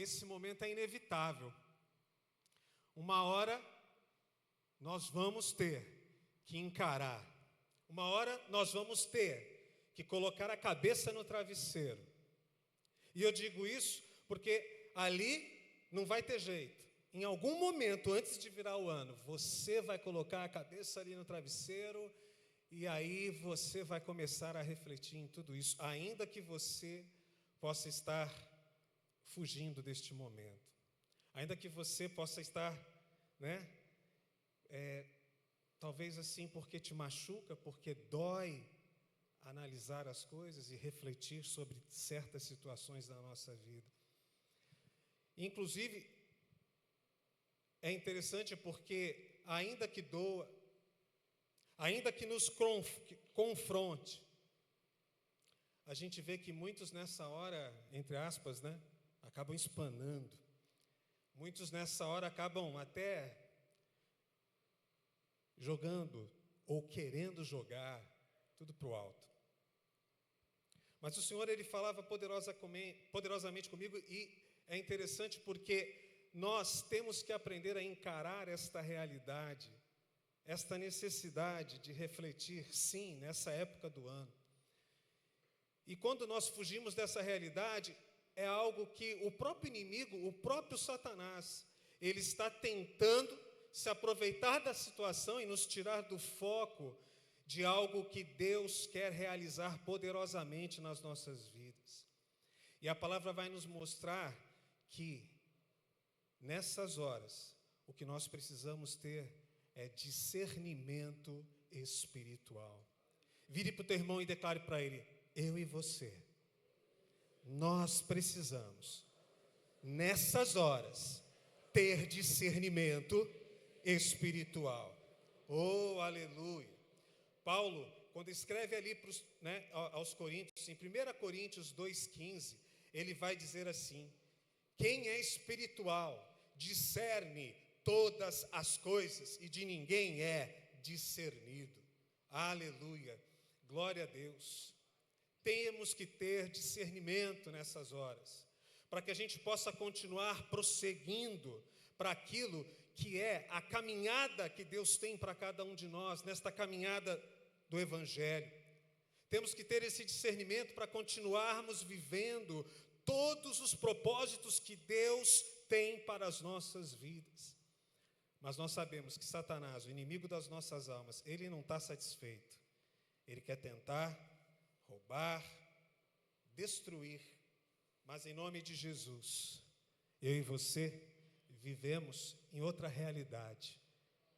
esse momento é inevitável. Uma hora nós vamos ter que encarar. Uma hora nós vamos ter que colocar a cabeça no travesseiro. E eu digo isso porque ali não vai ter jeito. Em algum momento, antes de virar o ano, você vai colocar a cabeça ali no travesseiro e aí você vai começar a refletir em tudo isso, ainda que você possa estar fugindo deste momento. Ainda que você possa estar, talvez assim porque te machuca, porque dói analisar as coisas e refletir sobre certas situações da nossa vida. Inclusive, é interessante porque, ainda que doa, ainda que nos confronte, a gente vê que muitos nessa hora, entre aspas, acabam espanando. Muitos nessa hora acabam até jogando ou querendo jogar tudo para o alto. Mas o Senhor, Ele falava poderosamente comigo, e é interessante porque nós temos que aprender a encarar esta realidade, esta necessidade de refletir, sim, nessa época do ano. E quando nós fugimos dessa realidade, é algo que o próprio inimigo, o próprio Satanás, ele está tentando se aproveitar da situação e nos tirar do foco de algo que Deus quer realizar poderosamente nas nossas vidas. E a palavra vai nos mostrar que, nessas horas, o que nós precisamos ter é discernimento espiritual. Vire para o teu irmão e declare para ele: eu e você, nós precisamos, nessas horas, ter discernimento espiritual. Oh, aleluia! Paulo, quando escreve ali aos Coríntios, em 1 Coríntios 2,15, ele vai dizer assim: quem é espiritual discerne todas as coisas, e de ninguém é discernido. Aleluia, glória a Deus. Temos que ter discernimento nessas horas, para que a gente possa continuar prosseguindo para aquilo que é a caminhada que Deus tem para cada um de nós, nesta caminhada do Evangelho. Temos que ter esse discernimento para continuarmos vivendo todos os propósitos que Deus tem para as nossas vidas. Mas nós sabemos que Satanás, o inimigo das nossas almas, ele não está satisfeito. Ele quer tentar roubar, destruir, mas em nome de Jesus, eu e você vivemos em outra realidade.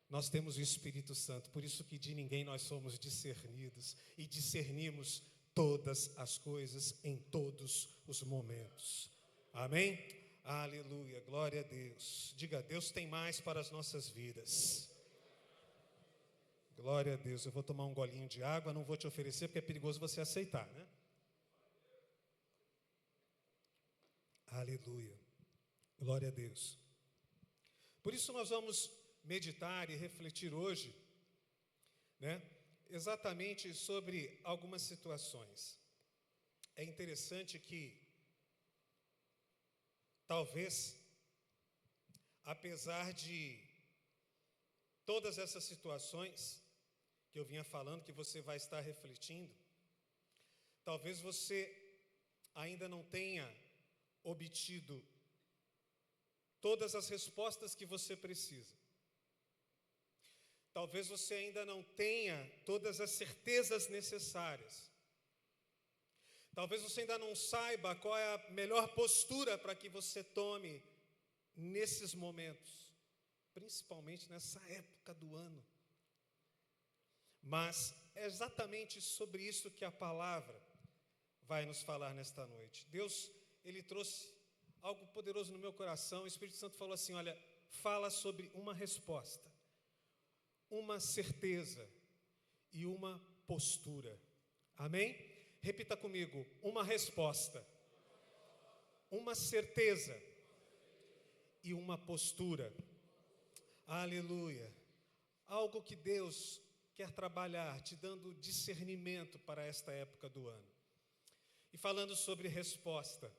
Nós temos o Espírito Santo, por isso que de ninguém nós somos discernidos e discernimos todas as coisas em todos os momentos. Amém? Aleluia, glória a Deus. Diga: Deus tem mais para as nossas vidas. Glória a Deus. Eu vou tomar um golinho de água, não vou te oferecer porque é perigoso você aceitar, Aleluia, glória a Deus. Por isso nós vamos meditar e refletir hoje, exatamente sobre algumas situações. É interessante que, talvez, apesar de todas essas situações que eu vinha falando, que você vai estar refletindo, talvez você ainda não tenha obtido todas as respostas que você precisa. Talvez você ainda não tenha todas as certezas necessárias. Talvez você ainda não saiba qual é a melhor postura para que você tome nesses momentos, principalmente nessa época do ano. Mas é exatamente sobre isso que a palavra vai nos falar nesta noite. Deus, Ele trouxe algo poderoso no meu coração. O Espírito Santo falou assim: olha, fala sobre uma resposta, uma certeza e uma postura. Amém? Repita comigo: uma resposta, uma certeza e uma postura. Aleluia. Algo que Deus quer trabalhar, te dando discernimento para esta época do ano. E falando sobre resposta,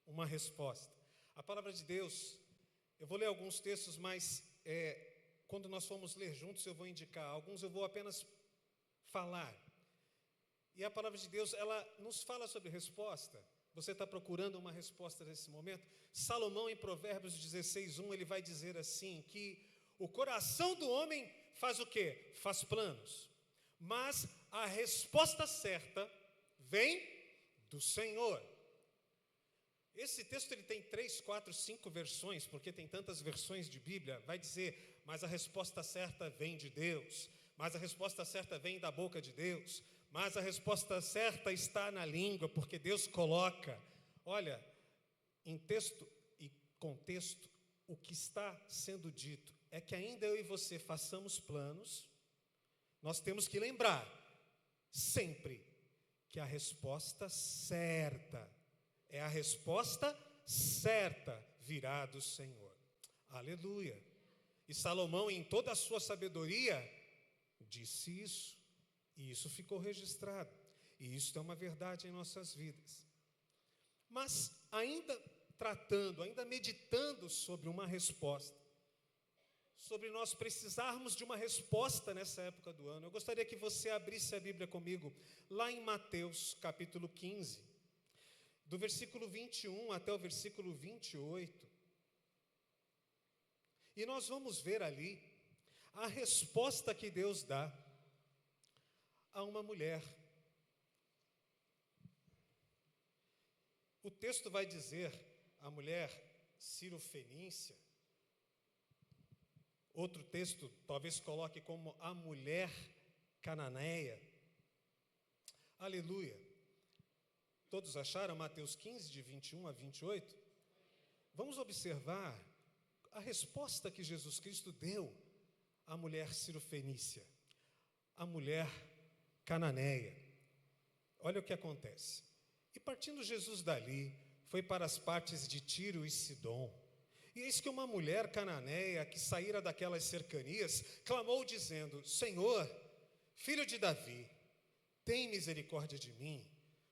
uma resposta. A palavra de Deus, eu vou ler alguns textos, mas quando nós formos ler juntos eu vou indicar. Alguns eu vou apenas falar. E a palavra de Deus, ela nos fala sobre resposta. Você está procurando uma resposta nesse momento? Salomão, em Provérbios 16:1, ele vai dizer assim, que o coração do homem faz o quê? Faz planos. Mas a resposta certa vem do Senhor. Esse texto ele tem 3, 4, 5 versões, porque tem tantas versões de Bíblia. Vai dizer, mas a resposta certa vem de Deus. Mas a resposta certa vem da boca de Deus. Mas a resposta certa está na língua, porque Deus coloca. Olha, em texto e contexto, o que está sendo dito é que ainda eu e você façamos planos, nós temos que lembrar sempre que a resposta certa, a resposta certa virá do Senhor. Aleluia. E Salomão, em toda a sua sabedoria, disse isso. E isso ficou registrado. E isso é uma verdade em nossas vidas. Mas ainda tratando, ainda meditando sobre uma resposta, sobre nós precisarmos de uma resposta nessa época do ano, eu gostaria que você abrisse a Bíblia comigo, lá em Mateus capítulo 15, do versículo 21 até o versículo 28. E nós vamos ver ali a resposta que Deus dá a uma mulher. O texto vai dizer, a mulher cirofenícia. Outro texto talvez coloque como a mulher cananeia. Aleluia. Todos acharam Mateus 15, de 21 a 28? Vamos observar a resposta que Jesus Cristo deu à mulher cirofenícia, à mulher cananeia. Olha o que acontece. E partindo Jesus dali, foi para as partes de Tiro e Sidom. E eis que uma mulher cananeia, que saíra daquelas cercanias, clamou dizendo, Senhor, filho de Davi, tem misericórdia de mim,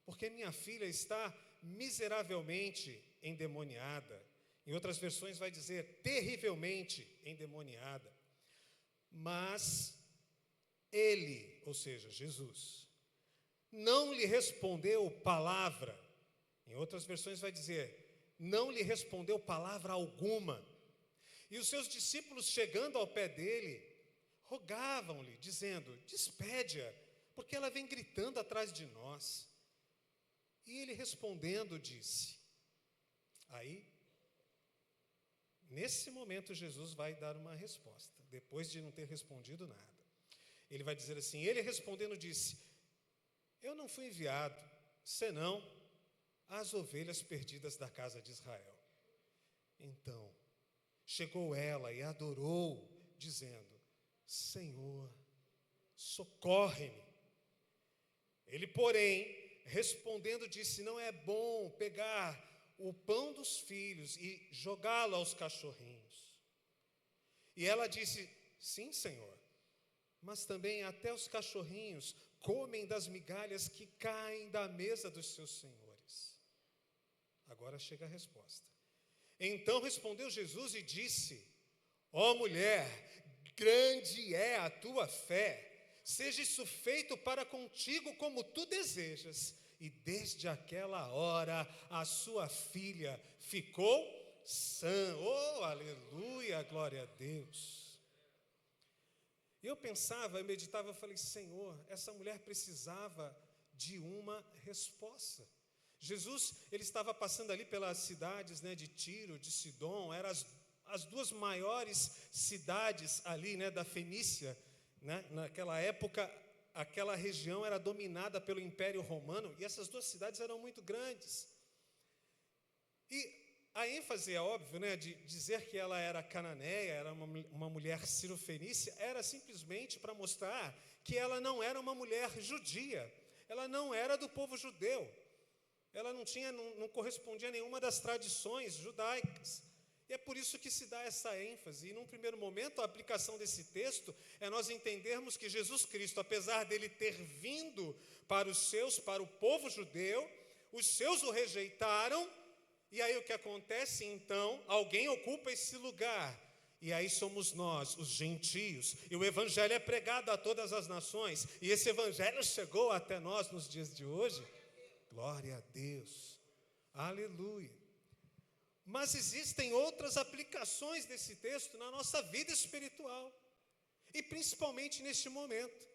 porque minha filha está miseravelmente endemoniada. Em outras versões vai dizer, terrivelmente endemoniada. Mas ele, ou seja, Jesus, não lhe respondeu palavra. Em outras versões vai dizer, não lhe respondeu palavra alguma. E os seus discípulos, chegando ao pé dele, rogavam-lhe, dizendo, despede-a, porque ela vem gritando atrás de nós. E ele respondendo disse, aí, nesse momento Jesus vai dar uma resposta, depois de não ter respondido nada. Ele vai dizer assim, ele respondendo disse, eu não fui enviado, senão as ovelhas perdidas da casa de Israel. Então, chegou ela e adorou, dizendo, Senhor, socorre-me. Ele, porém, respondendo disse, não é bom pegar o pão dos filhos e jogá-lo aos cachorrinhos. E ela disse, sim, Senhor, mas também até os cachorrinhos comem das migalhas que caem da mesa dos seus senhores. Agora chega a resposta. Então respondeu Jesus e disse, ó mulher, grande é a tua fé, seja isso feito para contigo como tu desejas. E desde aquela hora a sua filha ficou sã. Oh, aleluia, glória a Deus. Eu pensava, eu meditava, eu falei, Senhor, essa mulher precisava de uma resposta. Jesus, ele estava passando ali pelas cidades, né, de Tiro, de Sidom, eram as duas maiores cidades ali, né, da Fenícia, né? Naquela época, aquela região era dominada pelo Império Romano, e essas duas cidades eram muito grandes. E a ênfase é óbvio, né, de dizer que ela era cananeia, era uma mulher cirofenícia, era simplesmente para mostrar que ela não era uma mulher judia, ela não era do povo judeu, ela não correspondia a nenhuma das tradições judaicas. E é por isso que se dá essa ênfase. E num primeiro momento, a aplicação desse texto é nós entendermos que Jesus Cristo, apesar dele ter vindo para os seus, para o povo judeu, os seus o rejeitaram, E aí o que acontece então? Alguém ocupa esse lugar. E aí somos nós, os gentios. E o evangelho é pregado a todas as nações. E esse evangelho chegou até nós nos dias de hoje. Glória a Deus. Aleluia. Mas existem outras aplicações desse texto na nossa vida espiritual. E principalmente neste momento.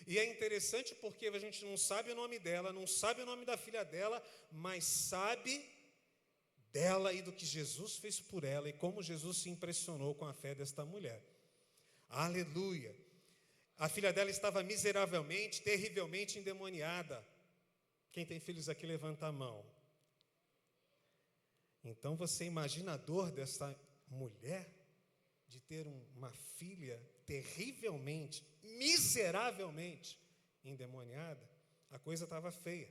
E é interessante porque a gente não sabe o nome dela, não sabe o nome da filha dela, mas sabe dela e do que Jesus fez por ela e como Jesus se impressionou com a fé desta mulher. Aleluia. A filha dela estava miseravelmente, terrivelmente endemoniada. Quem tem filhos aqui, levanta a mão. Então você imagina a dor dessa mulher de ter uma filha terrivelmente, miseravelmente endemoniada? A coisa estava feia.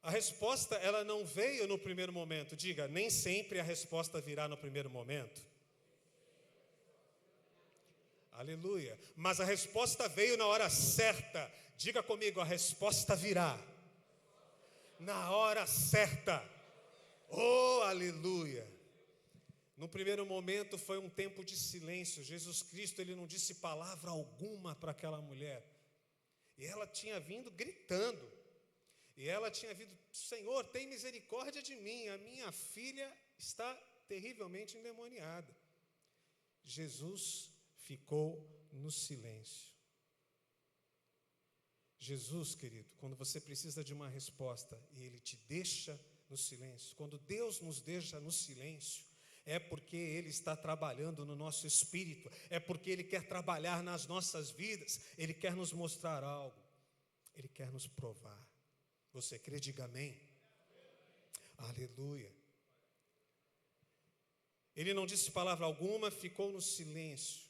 A resposta, ela não veio no primeiro momento. Diga, nem sempre a resposta virá no primeiro momento. Aleluia. Mas a resposta veio na hora certa. Diga comigo, a resposta virá na hora certa. Oh, aleluia. No primeiro momento foi um tempo de silêncio. Jesus Cristo, ele não disse palavra alguma para aquela mulher. E ela tinha vindo gritando. E ela tinha vindo, Senhor, tem misericórdia de mim, a minha filha está terrivelmente endemoniada. Jesus ficou no silêncio. Jesus, querido, quando você precisa de uma resposta e Ele te deixa no silêncio, quando Deus nos deixa no silêncio, é porque Ele está trabalhando no nosso espírito, é porque Ele quer trabalhar nas nossas vidas, Ele quer nos mostrar algo, Ele quer nos provar. Você crê? Diga amém. Aleluia. Ele não disse palavra alguma, ficou no silêncio.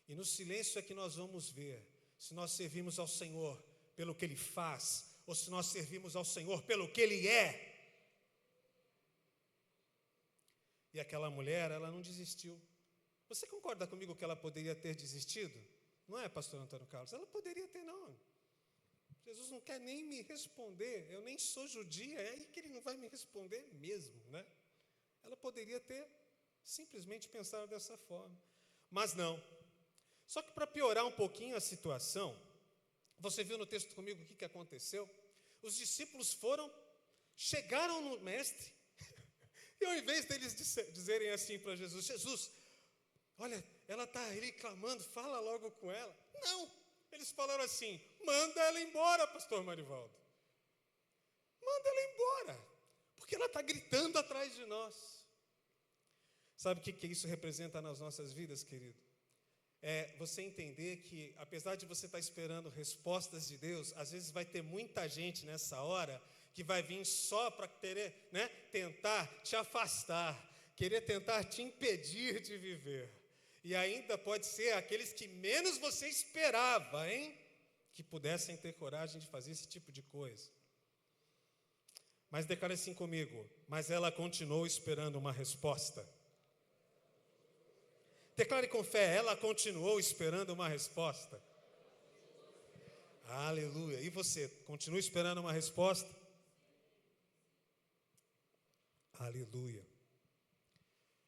E no silêncio é que nós vamos ver se nós servimos ao Senhor pelo que Ele faz, ou se nós servimos ao Senhor pelo que Ele é. E aquela mulher, ela não desistiu. Você concorda comigo que ela poderia ter desistido? Não é, pastor Antônio Carlos? Ela poderia ter, não. Jesus não quer nem me responder, eu nem sou judia, é aí que Ele não vai me responder mesmo, né? Ela poderia ter simplesmente pensado dessa forma, mas não. Só que para piorar um pouquinho a situação, você viu no texto comigo o que aconteceu? Os discípulos chegaram no mestre, e ao invés deles dizerem assim para Jesus, Jesus, olha, ela está ali clamando, fala logo com ela. Não! Eles falaram assim, manda ela embora, pastor Marivaldo. Manda ela embora, porque ela está gritando atrás de nós. Sabe o que isso representa nas nossas vidas, querido? É você entender que, apesar de você estar esperando respostas de Deus, às vezes vai ter muita gente nessa hora que vai vir só para querer, tentar te afastar, querer tentar te impedir de viver. E ainda pode ser aqueles que menos você esperava, que pudessem ter coragem de fazer esse tipo de coisa. Mas declare assim comigo, mas ela continuou esperando uma resposta. Declare com fé, ela continuou esperando uma resposta. Aleluia. E você, continua esperando uma resposta? Aleluia.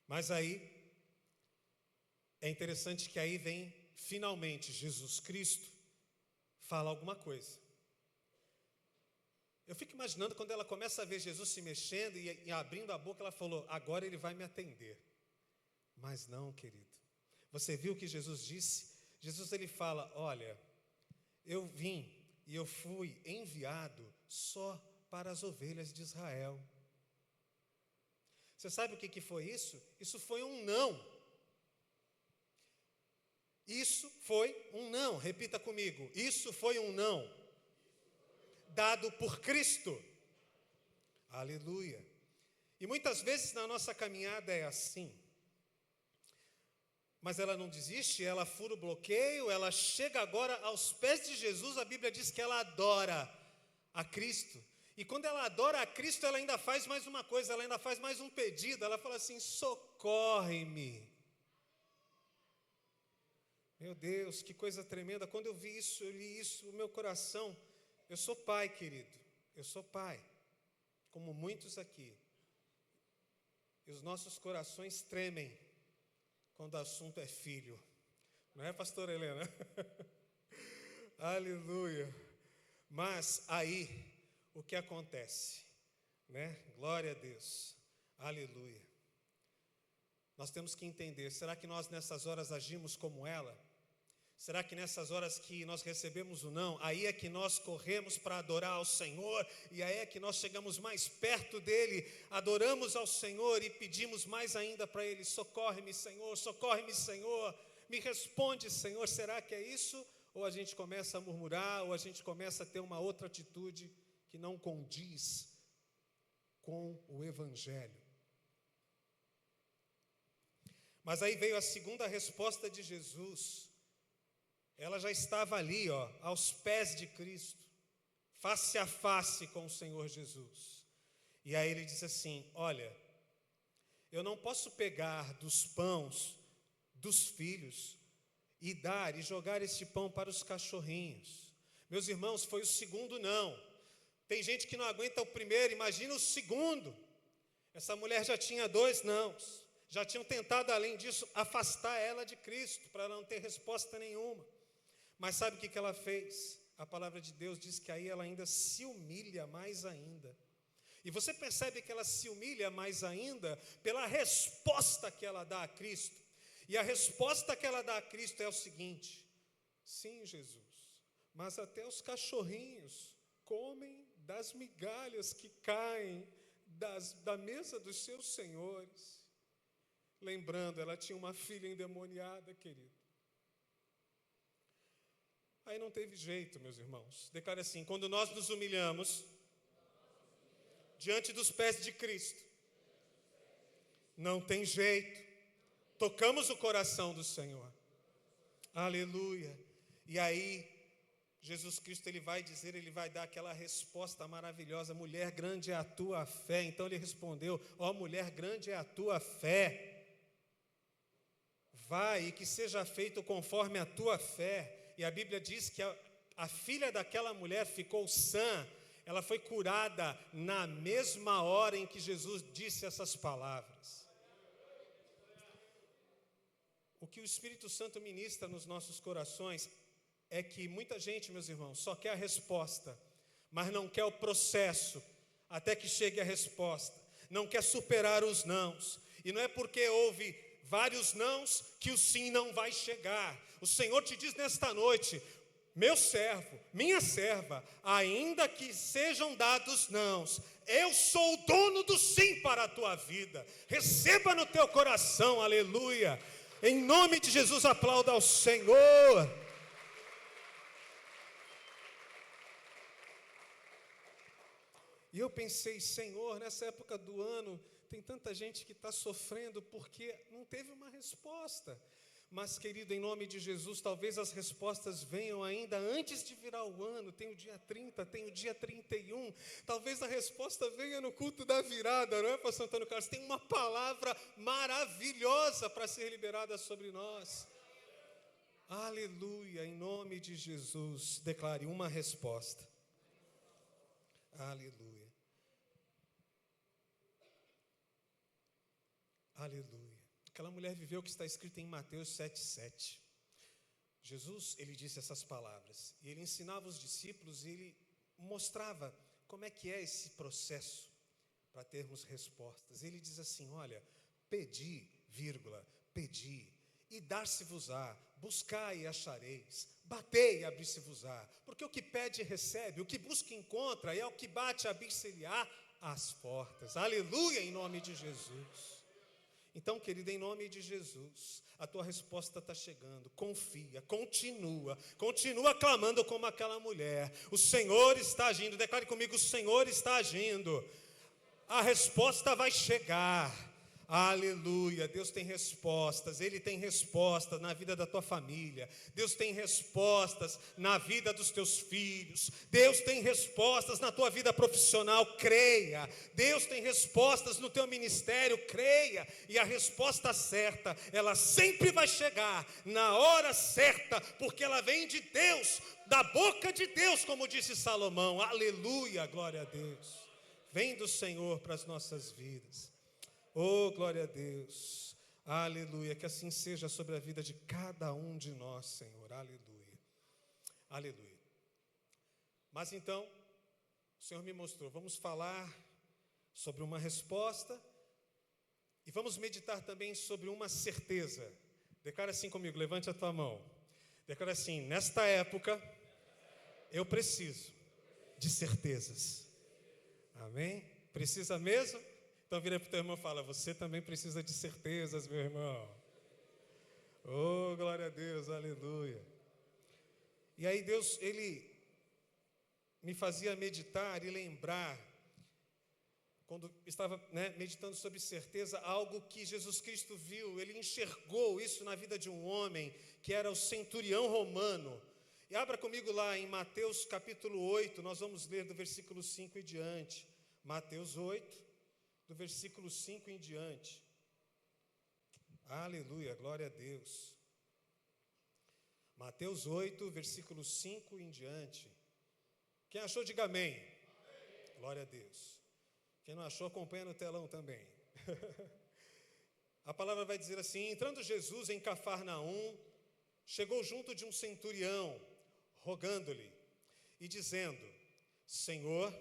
Mas aí, é interessante que aí vem, finalmente, Jesus Cristo fala alguma coisa. Eu fico imaginando quando ela começa a ver Jesus se mexendo e abrindo a boca, ela falou, agora Ele vai me atender. Mas não, querido. Você viu o que Jesus disse? Jesus, Ele fala, olha, eu vim e eu fui enviado só para as ovelhas de Israel. Você sabe o que foi isso? Isso foi um não. Isso foi um não, repita comigo, isso foi um não, dado por Cristo, aleluia. E muitas vezes na nossa caminhada é assim, mas ela não desiste, ela fura o bloqueio, ela chega agora aos pés de Jesus, a Bíblia diz que ela adora a Cristo, e quando ela adora a Cristo, ela ainda faz mais uma coisa, ela ainda faz mais um pedido, ela fala assim, socorre-me. Meu Deus, que coisa tremenda. Quando eu vi isso, eu li isso, o meu coração. Eu sou pai, querido. Eu sou pai. como muitos aqui, e os nossos corações tremem quando o assunto é filho. Não é, pastora Helena? Aleluia. Mas aí, o que acontece? Né? Glória a Deus. Aleluia. Nós temos que entender, será que nós nessas horas agimos como ela? Será que nessas horas que nós recebemos o não, aí é que nós corremos para adorar ao Senhor, e aí é que nós chegamos mais perto dEle, adoramos ao Senhor e pedimos mais ainda para Ele, socorre-me Senhor, me responde Senhor, será que é isso? Ou a gente começa a murmurar, ou a gente começa a ter uma outra atitude que não condiz com o Evangelho. Mas aí veio a segunda resposta de Jesus. Ela já estava ali, aos pés de Cristo, face a face com o Senhor Jesus. E aí ele diz assim, olha, eu não posso pegar dos pães dos filhos e dar e jogar este pão para os cachorrinhos. Meus irmãos, foi o segundo não. Tem gente que não aguenta o primeiro, imagina o segundo. Essa mulher já tinha 2 nãos. Já tinham tentado, além disso, afastar ela de Cristo, para ela não ter resposta nenhuma. Mas sabe o que ela fez? A palavra de Deus diz que aí ela ainda se humilha mais ainda. E você percebe que ela se humilha mais ainda pela resposta que ela dá a Cristo. E a resposta que ela dá a Cristo é o seguinte: sim, Jesus, mas até os cachorrinhos comem das migalhas que caem da mesa dos seus senhores. Lembrando, ela tinha uma filha endemoniada, querido. Aí não teve jeito, meus irmãos. Declare assim, quando nós nos humilhamos diante dos pés de Cristo, não tem jeito. Tocamos o coração do Senhor. Aleluia. E aí, Jesus Cristo, ele vai dar aquela resposta maravilhosa, mulher, grande é a tua fé. Então ele respondeu, mulher, grande é a tua fé. Vai e que seja feito conforme a tua fé. E a Bíblia diz que a filha daquela mulher ficou sã, ela foi curada na mesma hora em que Jesus disse essas palavras. O que o Espírito Santo ministra nos nossos corações é que muita gente, meus irmãos, só quer a resposta, mas não quer o processo até que chegue a resposta, não quer superar os nãos, e não é porque houve vários nãos que o sim não vai chegar. O Senhor te diz nesta noite, meu servo, minha serva, ainda que sejam dados nãos, eu sou o dono do sim para a tua vida. Receba no teu coração, aleluia. Em nome de Jesus, aplauda ao Senhor. E eu pensei, Senhor, nessa época do ano, tem tanta gente que está sofrendo porque não teve uma resposta. Mas, querido, em nome de Jesus, talvez as respostas venham ainda antes de virar o ano. Tem o dia 30, tem o dia 31. Talvez a resposta venha no culto da virada, não é, pastor Antônio Carlos? Tem uma palavra maravilhosa para ser liberada sobre nós. Aleluia, em nome de Jesus, declare uma resposta. Aleluia. Aleluia. Aquela mulher viveu o que está escrito em Mateus 7,7. Jesus, ele disse essas palavras. E ele ensinava os discípulos e ele mostrava como é que é esse processo para termos respostas. Ele diz assim, olha, pedi, pedi, e dar-se-vos-á, buscai e achareis, batei e abrir-se-vos-á, porque o que pede recebe, o que busca encontra, e ao que bate abrir-se-lhe-á as portas. Aleluia, em nome de Jesus. Então, querido, em nome de Jesus, a tua resposta está chegando. Confia, continua clamando como aquela mulher. O Senhor está agindo. Declare comigo, o Senhor está agindo. A resposta vai chegar. Aleluia, Deus tem respostas, Ele tem respostas na vida da tua família, Deus tem respostas na vida dos teus filhos, Deus tem respostas na tua vida profissional, creia, Deus tem respostas no teu ministério, creia, e a resposta certa, ela sempre vai chegar na hora certa, porque ela vem de Deus, da boca de Deus, como disse Salomão, aleluia, glória a Deus. vem do Senhor para as nossas vidas. Oh, glória a Deus. Aleluia. Que assim seja sobre a vida de cada um de nós, Senhor. Aleluia. Aleluia. Mas então, o Senhor me mostrou, vamos falar sobre uma resposta e vamos meditar também sobre uma certeza. Declara assim comigo, levante a tua mão. Declara assim, nesta época, eu preciso de certezas. Amém? Precisa mesmo? Então vira para o teu irmão e fala, você também precisa de certezas, meu irmão. Oh, glória a Deus, aleluia. E aí Deus, Ele me fazia meditar e lembrar, quando estava meditando sobre certeza, algo que Jesus Cristo viu, Ele enxergou isso na vida de um homem, que era o centurião romano. E abra comigo lá em Mateus capítulo 8, nós vamos ler do versículo 5 em diante. Mateus 8, do versículo 5 em diante. Aleluia, glória a Deus. Mateus 8, versículo 5 em diante. Quem achou, diga amém. Amém. Glória a Deus. Quem não achou, acompanha no telão também. A palavra vai dizer assim, entrando Jesus em Cafarnaum, chegou junto de um centurião, rogando-lhe e dizendo, Senhor,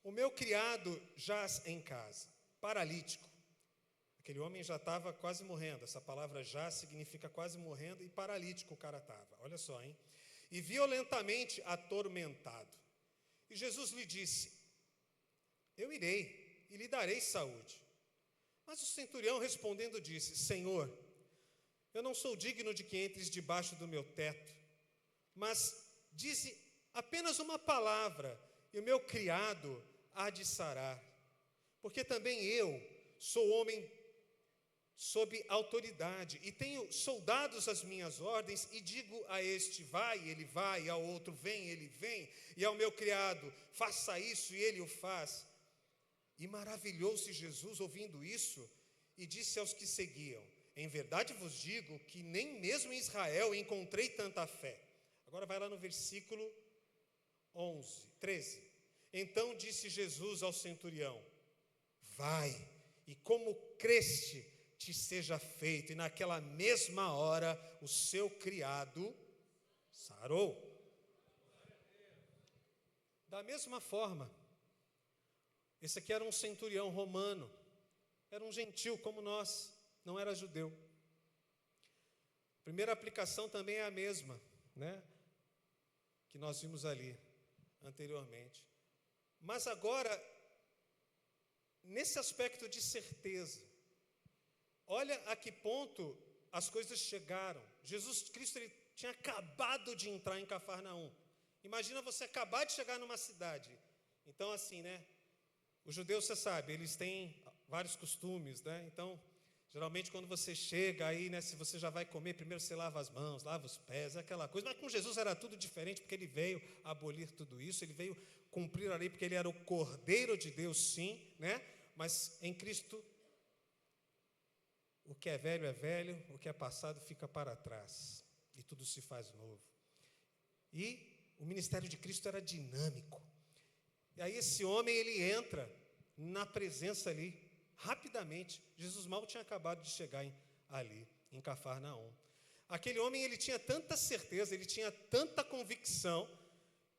o meu criado jaz em casa, paralítico. Aquele homem já estava quase morrendo. Essa palavra já significa quase morrendo e paralítico o cara estava. Olha só, hein? E violentamente atormentado. E Jesus lhe disse, eu irei e lhe darei saúde. Mas o centurião respondendo disse, Senhor, eu não sou digno de que entres debaixo do meu teto, mas dize apenas uma palavra e o meu criado há de sarar. Porque também eu sou homem sob autoridade e tenho soldados às minhas ordens e digo a este, vai, ele vai, ao outro, vem, ele vem, e ao meu criado, faça isso e ele o faz. E maravilhou-se Jesus ouvindo isso e disse aos que seguiam, em verdade vos digo que nem mesmo em Israel encontrei tanta fé. Agora vai lá no versículo 13. Então disse Jesus ao centurião, vai, e como creste, te seja feito. E naquela mesma hora, o seu criado sarou. Da mesma forma, esse aqui era um centurião romano, era um gentil como nós, não era judeu. A primeira aplicação também é a mesma, que nós vimos ali anteriormente. Mas agora, nesse aspecto de certeza, olha a que ponto as coisas chegaram. Jesus Cristo ele tinha acabado de entrar em Cafarnaum. Imagina você acabar de chegar numa cidade. Então assim, os judeus, você sabe, eles têm vários costumes, Então, geralmente quando você chega aí, se você já vai comer, primeiro você lava as mãos, lava os pés, aquela coisa. Mas com Jesus era tudo diferente, porque ele veio abolir tudo isso, ele veio cumprir a lei, porque ele era o Cordeiro de Deus, sim, Mas em Cristo, o que é velho, o que é passado fica para trás, e tudo se faz novo. E o ministério de Cristo era dinâmico. E aí esse homem, ele entra na presença ali, rapidamente. Jesus mal tinha acabado de chegar ali, em Cafarnaum. Aquele homem, ele tinha tanta certeza, ele tinha tanta convicção,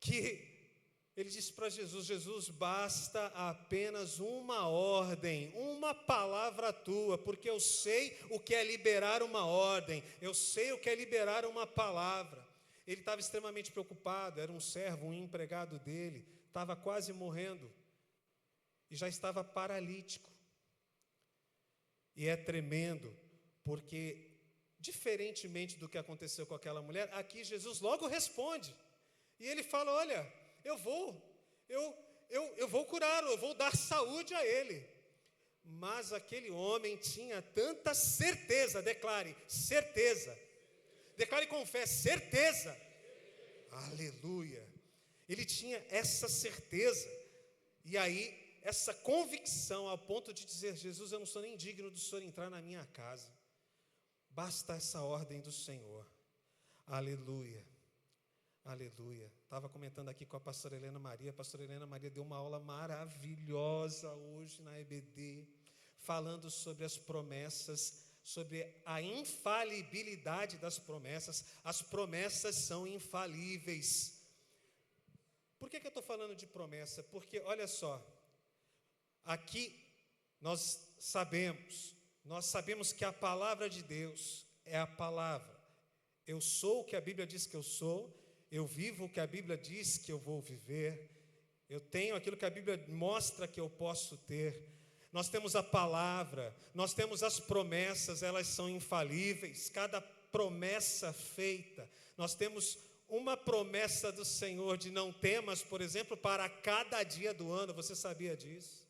que ele disse para Jesus, Jesus, basta apenas uma ordem, uma palavra tua, porque eu sei o que é liberar uma ordem, eu sei o que é liberar uma palavra. Ele estava extremamente preocupado, era um servo, um empregado dele, estava quase morrendo, e já estava paralítico. E é tremendo, porque, diferentemente do que aconteceu com aquela mulher, aqui Jesus logo responde, e ele fala, olha, eu vou curá-lo, eu vou dar saúde a ele. Mas aquele homem tinha tanta certeza, declare, certeza. Declare com fé, certeza. Aleluia. Ele tinha essa certeza. E aí, essa convicção ao ponto de dizer, Jesus, eu não sou nem digno do Senhor entrar na minha casa. Basta essa ordem do Senhor. Aleluia. Aleluia. Estava comentando aqui com a pastora Helena Maria. A pastora Helena Maria deu uma aula maravilhosa hoje na EBD, falando sobre as promessas, sobre a infalibilidade das promessas. As promessas são infalíveis. Por que eu estou falando de promessa? Porque, olha só, aqui nós sabemos que a palavra de Deus é a palavra. Eu sou o que a Bíblia diz que eu sou, eu vivo o que a Bíblia diz que eu vou viver, eu tenho aquilo que a Bíblia mostra que eu posso ter. Nós temos a palavra, nós temos as promessas, elas são infalíveis, cada promessa feita. Nós temos uma promessa do Senhor de não temas, por exemplo, para cada dia do ano. Você sabia disso?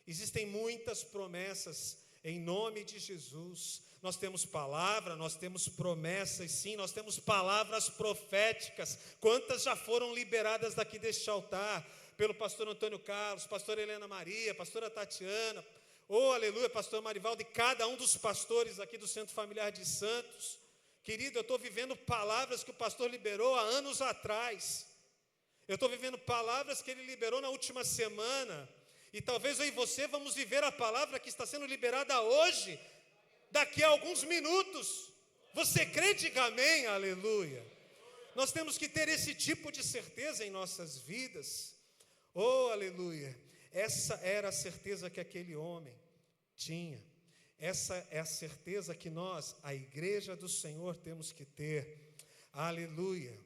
Existem muitas promessas em nome de Jesus. Nós temos palavra, nós temos promessas, sim, nós temos palavras proféticas. Quantas já foram liberadas daqui deste altar? Pelo pastor Antônio Carlos, pastora Helena Maria, pastora Tatiana, aleluia, pastor Marivaldo e cada um dos pastores aqui do Centro Familiar de Santos. Querido, eu estou vivendo palavras que o pastor liberou há anos atrás. Eu estou vivendo palavras que ele liberou na última semana. E talvez eu e você vamos viver a palavra que está sendo liberada hoje, daqui a alguns minutos. Você crê? Diga amém, aleluia. Nós temos que ter esse tipo de certeza em nossas vidas. Aleluia. Essa era a certeza que aquele homem tinha. Essa é a certeza que nós, a igreja do Senhor, temos que ter. Aleluia.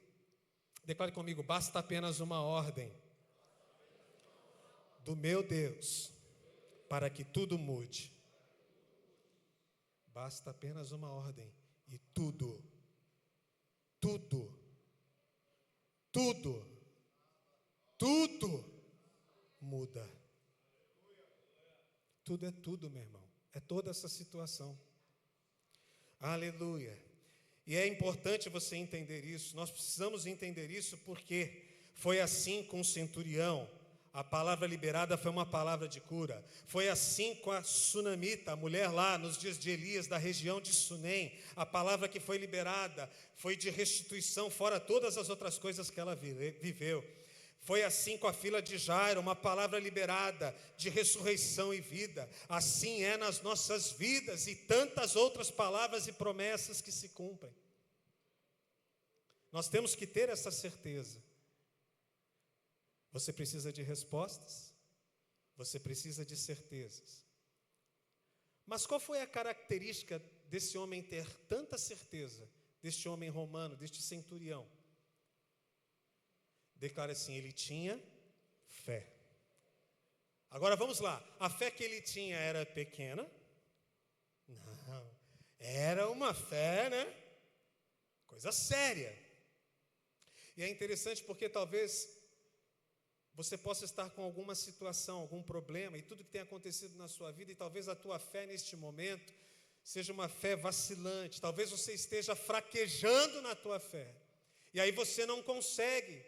Declare comigo: basta apenas uma ordem do meu Deus para que tudo mude. Basta apenas uma ordem e tudo muda. Tudo é tudo, meu irmão. É toda essa situação. Aleluia. E é importante você entender isso. Nós precisamos entender isso porque foi assim com o centurião. A palavra liberada foi uma palavra de cura. Foi assim com a sunamita, a mulher lá nos dias de Elias, da região de Sunem. A palavra que foi liberada foi de restituição, fora todas as outras coisas que ela viveu. Foi assim com a filha de Jairo, uma palavra liberada de ressurreição e vida. Assim é nas nossas vidas e tantas outras palavras e promessas que se cumprem. Nós temos que ter essa certeza. Você precisa de respostas, você precisa de certezas. Mas qual foi a característica desse homem ter tanta certeza, deste homem romano, deste centurião? Declara assim: ele tinha fé. Agora vamos lá, a fé que ele tinha era pequena? Não, era uma fé, coisa séria. E é interessante porque talvez você possa estar com alguma situação, algum problema, e tudo que tem acontecido na sua vida, e talvez a tua fé neste momento seja uma fé vacilante, talvez você esteja fraquejando na tua fé, e aí você não consegue,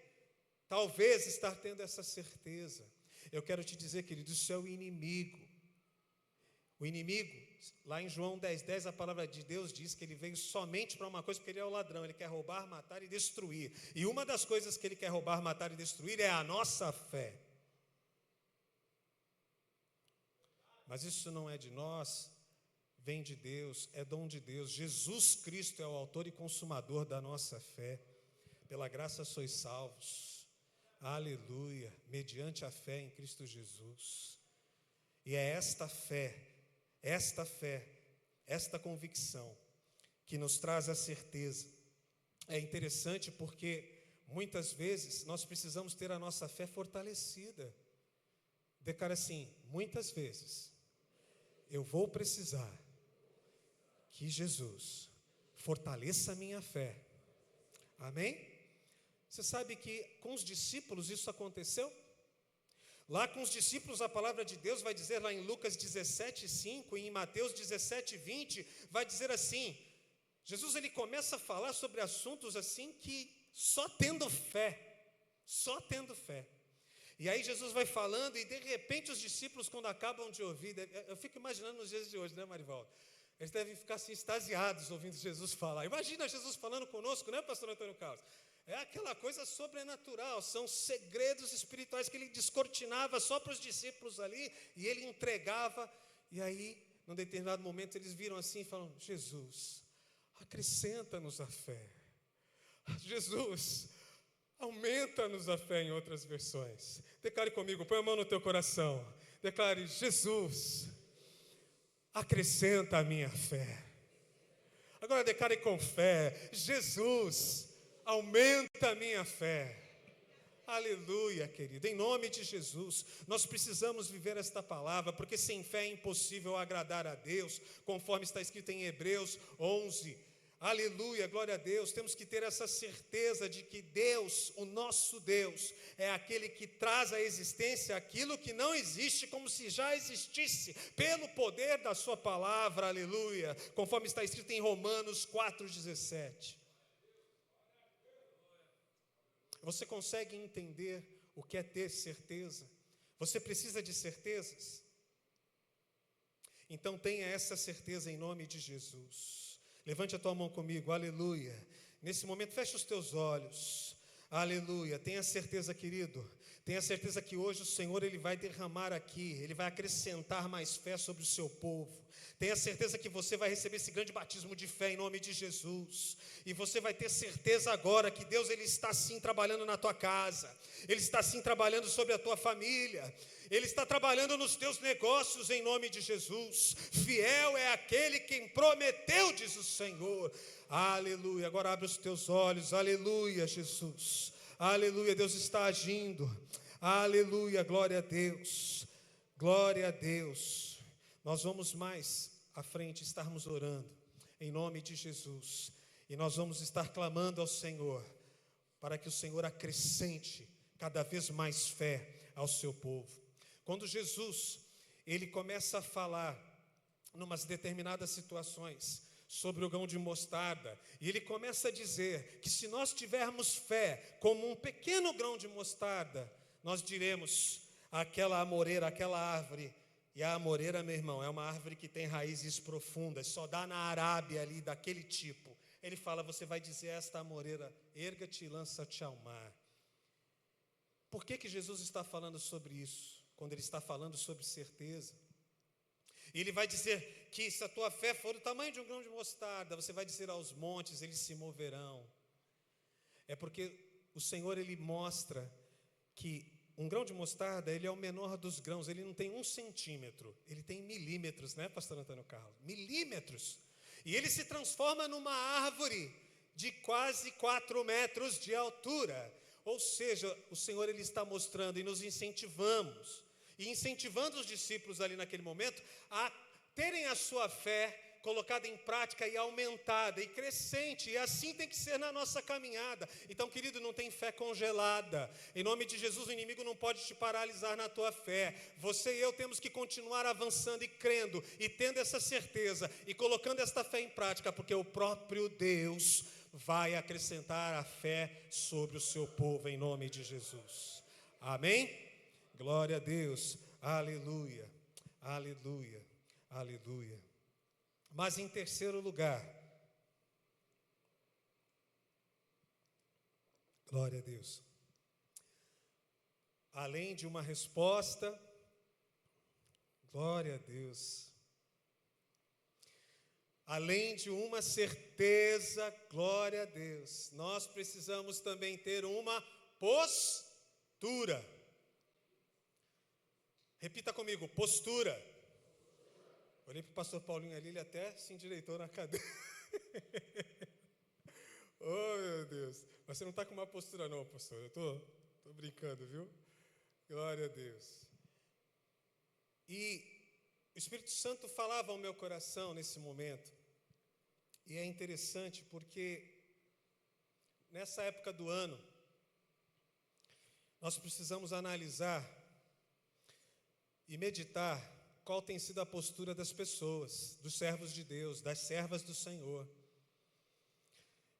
talvez, estar tendo essa certeza. Eu quero te dizer, querido, isso é o inimigo. O inimigo, lá em João 10:10, a palavra de Deus diz que ele veio somente para uma coisa, porque ele é o ladrão, ele quer roubar, matar e destruir. E uma das coisas que ele quer roubar, matar e destruir é a nossa fé. Mas isso não é de nós, vem de Deus, é dom de Deus. Jesus Cristo é o autor e consumador da nossa fé. Pela graça sois salvos. Aleluia, mediante a fé em Cristo Jesus. E é esta fé, esta convicção que nos traz a certeza. É interessante porque muitas vezes nós precisamos ter a nossa fé fortalecida. Declara assim: muitas vezes eu vou precisar que Jesus fortaleça a minha fé. Amém? Você sabe que com os discípulos isso aconteceu? Lá com os discípulos a palavra de Deus vai dizer lá em Lucas 17:5 e em Mateus 17:20, vai dizer assim, Jesus ele começa a falar sobre assuntos assim que só tendo fé. E aí Jesus vai falando e de repente os discípulos quando acabam de ouvir, eu fico imaginando nos dias de hoje, Marivaldo? Eles devem ficar assim extasiados ouvindo Jesus falar. Imagina Jesus falando conosco, pastor Antônio Carlos? É aquela coisa sobrenatural, são segredos espirituais que ele descortinava só para os discípulos ali, e ele entregava, e aí, num determinado momento, eles viram assim e falam: Jesus, acrescenta-nos a fé. Jesus, aumenta-nos a fé, em outras versões. Declare comigo, põe a mão no teu coração. Declare: Jesus, acrescenta a minha fé. Agora declare com fé: Jesus, aumenta a minha fé. Aleluia, querido. Em nome de Jesus, nós precisamos viver esta palavra, porque sem fé é impossível agradar a Deus, conforme está escrito em Hebreus 11. Aleluia, glória a Deus. Temos que ter essa certeza de que Deus, o nosso Deus, é aquele que traz à existência aquilo que não existe, como se já existisse, pelo poder da sua palavra, aleluia, conforme está escrito em Romanos 4,17. Você consegue entender o que é ter certeza? Você precisa de certezas? Então tenha essa certeza em nome de Jesus. Levante a tua mão comigo, aleluia. Nesse momento, feche os teus olhos, aleluia. Tenha certeza, querido, tenha certeza que hoje o Senhor Ele vai derramar aqui, Ele vai acrescentar mais fé sobre o seu povo. Tenha certeza que você vai receber esse grande batismo de fé em nome de Jesus. E você vai ter certeza agora que Deus Ele está sim trabalhando na tua casa. Ele está sim trabalhando sobre a tua família. Ele está trabalhando nos teus negócios em nome de Jesus. Fiel é aquele quem prometeu, diz o Senhor. Aleluia. Agora abre os teus olhos. Aleluia, Jesus. Aleluia, Deus está agindo. Aleluia, glória a Deus. Glória a Deus. Nós vamos mais à frente estarmos orando em nome de Jesus. E nós vamos estar clamando ao Senhor para que o Senhor acrescente cada vez mais fé ao seu povo. Quando Jesus, ele começa a falar numas determinadas situações sobre o grão de mostarda, e ele começa a dizer que se nós tivermos fé como um pequeno grão de mostarda, nós diremos àquela amoreira, àquela árvore. E a amoreira, meu irmão, é uma árvore que tem raízes profundas, só dá na Arábia ali, daquele tipo. Ele fala, você vai dizer a esta amoreira, erga-te e lança-te ao mar. Por que Jesus está falando sobre isso? Quando ele está falando sobre certeza. Ele vai dizer que se a tua fé for do tamanho de um grão de mostarda, você vai dizer aos montes, eles se moverão. É porque o Senhor, ele mostra que um grão de mostarda, ele é o menor dos grãos, ele não tem 1 centímetro, ele tem milímetros, né, pastor Antônio Carlos? Milímetros. E ele se transforma numa árvore de quase 4 metros de altura. Ou seja, o Senhor, ele está mostrando e nos incentivamos, e incentivando os discípulos ali naquele momento a terem a sua fé colocada em prática e aumentada e crescente, e assim tem que ser na nossa caminhada. Então, querido, não tem fé congelada. Em nome de Jesus, o inimigo não pode te paralisar na tua fé. Você e eu temos que continuar avançando e crendo, e tendo essa certeza, e colocando esta fé em prática, porque o próprio Deus vai acrescentar a fé sobre o seu povo, em nome de Jesus. Amém? Glória a Deus. Aleluia, aleluia, aleluia. Mas em terceiro lugar, glória a Deus, além de uma resposta, glória a Deus, além de uma certeza, glória a Deus, nós precisamos também ter uma postura. Repita comigo, postura. Olhei para o pastor Paulinho ali, ele até se endireitou na cadeira. Oh, meu Deus. Mas você não está com uma postura não, pastor. Eu estou brincando, viu? Glória a Deus. E o Espírito Santo falava ao meu coração nesse momento. E é interessante porque nessa época do ano, nós precisamos analisar e meditar qual tem sido a postura das pessoas, dos servos de Deus, das servas do Senhor.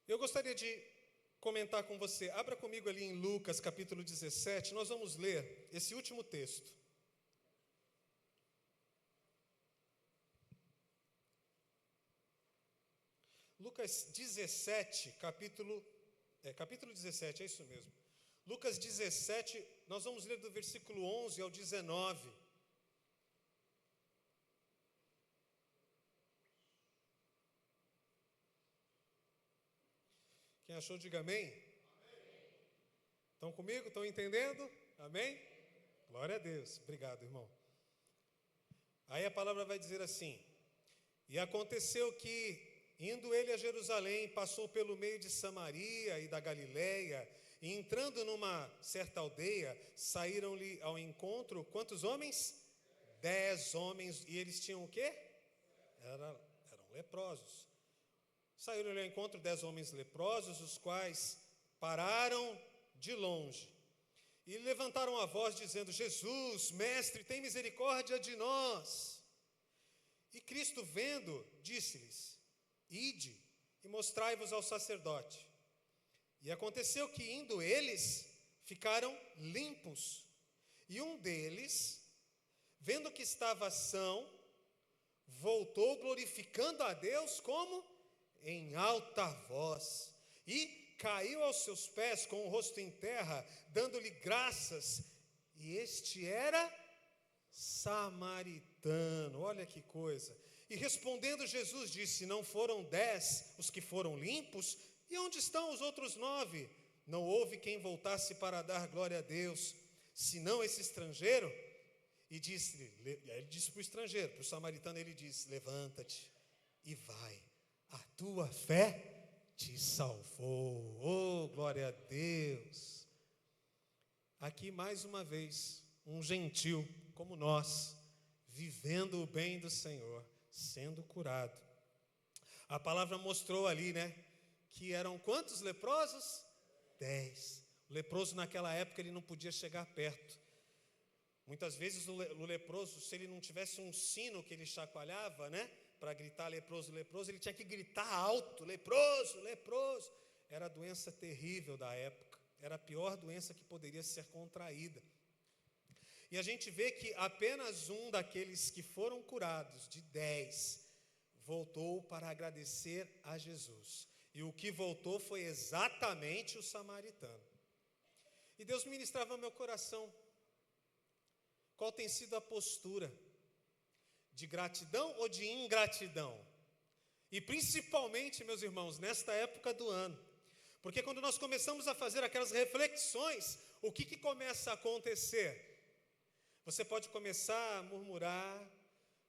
Eu gostaria de comentar com você, abra comigo ali em Lucas capítulo 17, nós vamos ler esse último texto. Lucas 17, capítulo capítulo 17, é isso mesmo. Lucas 17, nós vamos ler do versículo 11 ao 19. Quem achou, diga amém. Estão comigo? Estão entendendo? Amém? Glória a Deus. Obrigado, irmão. Aí a palavra vai dizer assim: e aconteceu que, indo ele a Jerusalém, passou pelo meio de Samaria e da Galileia, e entrando numa certa aldeia, saíram-lhe ao encontro, quantos homens? 10 homens, e eles tinham o quê? Eram leprosos. Saíram-lhe ao encontro 10 homens leprosos, os quais pararam de longe, e levantaram a voz, dizendo: Jesus, mestre, tem misericórdia de nós. E Cristo, vendo, disse-lhes: ide e mostrai-vos ao sacerdote. E aconteceu que, indo eles, ficaram limpos. E um deles, vendo que estava são, voltou glorificando a Deus como em alta voz, e caiu aos seus pés com o rosto em terra, dando-lhe graças. E este era samaritano. Olha que coisa. E respondendo Jesus disse: não foram 10 os que foram limpos? E onde estão os outros 9? Não houve quem voltasse para dar glória a Deus, senão esse estrangeiro? E ele disse para o estrangeiro, para o samaritano, ele disse: levanta-te e vai, a tua fé te salvou. Oh, glória a Deus. Aqui mais uma vez, um gentil como nós, vivendo o bem do Senhor, sendo curado. A palavra mostrou ali, né, que eram quantos leprosos? 10. O leproso naquela época ele não podia chegar perto. Muitas vezes o leproso, se ele não tivesse um sino que ele chacoalhava, né, para gritar leproso, leproso, ele tinha que gritar alto: leproso, leproso. Era a doença terrível da época, era a pior doença que poderia ser contraída. E a gente vê que apenas um daqueles que foram curados, de 10, voltou para agradecer a Jesus. E o que voltou foi exatamente o samaritano. E Deus ministrava meu coração. Qual tem sido a postura? De gratidão ou de ingratidão? E principalmente, meus irmãos, nesta época do ano. Porque quando nós começamos a fazer aquelas reflexões, o que começa a acontecer? Você pode começar a murmurar,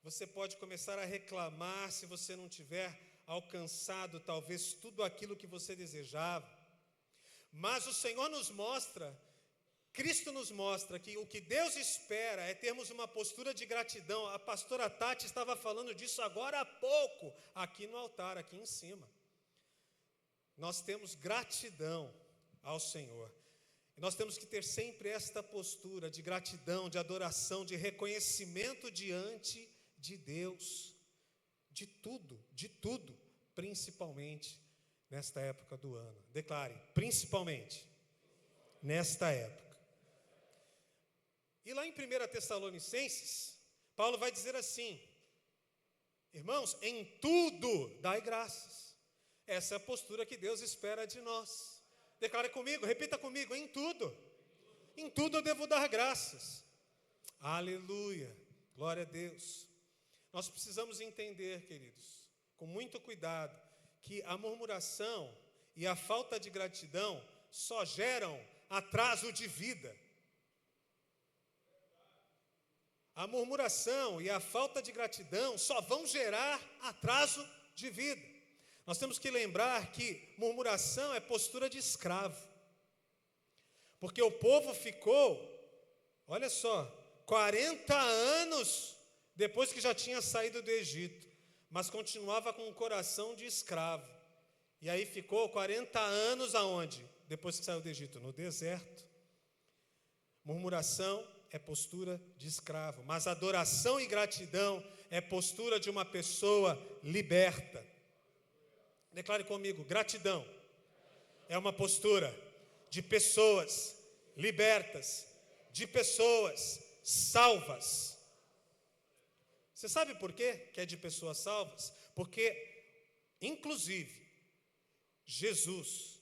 você pode começar a reclamar se você não tiver alcançado talvez tudo aquilo que você desejava. Mas o Senhor nos mostra, Cristo nos mostra que o que Deus espera é termos uma postura de gratidão. A pastora Tati estava falando disso agora há pouco, aqui no altar, aqui em cima. Nós temos gratidão ao Senhor. Nós temos que ter sempre esta postura de gratidão, de adoração, de reconhecimento diante de Deus. De tudo, principalmente nesta época do ano. Declare, principalmente nesta época. E lá em 1 Tessalonicenses, Paulo vai dizer assim: irmãos, em tudo dai graças. Essa é a postura que Deus espera de nós. Declare comigo, repita comigo: em tudo eu devo dar graças. Aleluia, glória a Deus. Nós precisamos entender, queridos, com muito cuidado, que a murmuração e a falta de gratidão só geram atraso de vida. A murmuração e a falta de gratidão só vão gerar atraso de vida. Nós temos que lembrar que murmuração é postura de escravo. Porque o povo ficou, olha só, 40 anos depois que já tinha saído do Egito, mas continuava com o coração de escravo. E aí ficou 40 anos aonde? Depois que saiu do Egito? No deserto. Murmuração é postura de escravo, mas adoração e gratidão é postura de uma pessoa liberta. Declare comigo, gratidão é uma postura de pessoas libertas, de pessoas salvas. Você sabe por quê que é de pessoas salvas? Porque, inclusive, Jesus,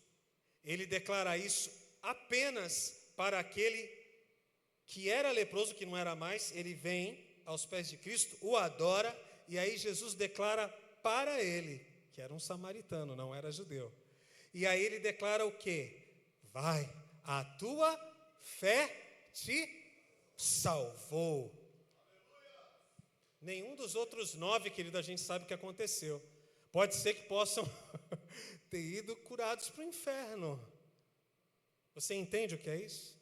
ele declara isso apenas para aquele que era leproso, que não era mais. Ele vem aos pés de Cristo, o adora, e aí Jesus declara para ele, que era um samaritano, não era judeu. E aí ele declara o quê? Vai, a tua fé te salvou. Nenhum dos outros 9, querido, a gente sabe o que aconteceu. Pode ser que possam ter ido curados para o inferno. Você entende o que é isso?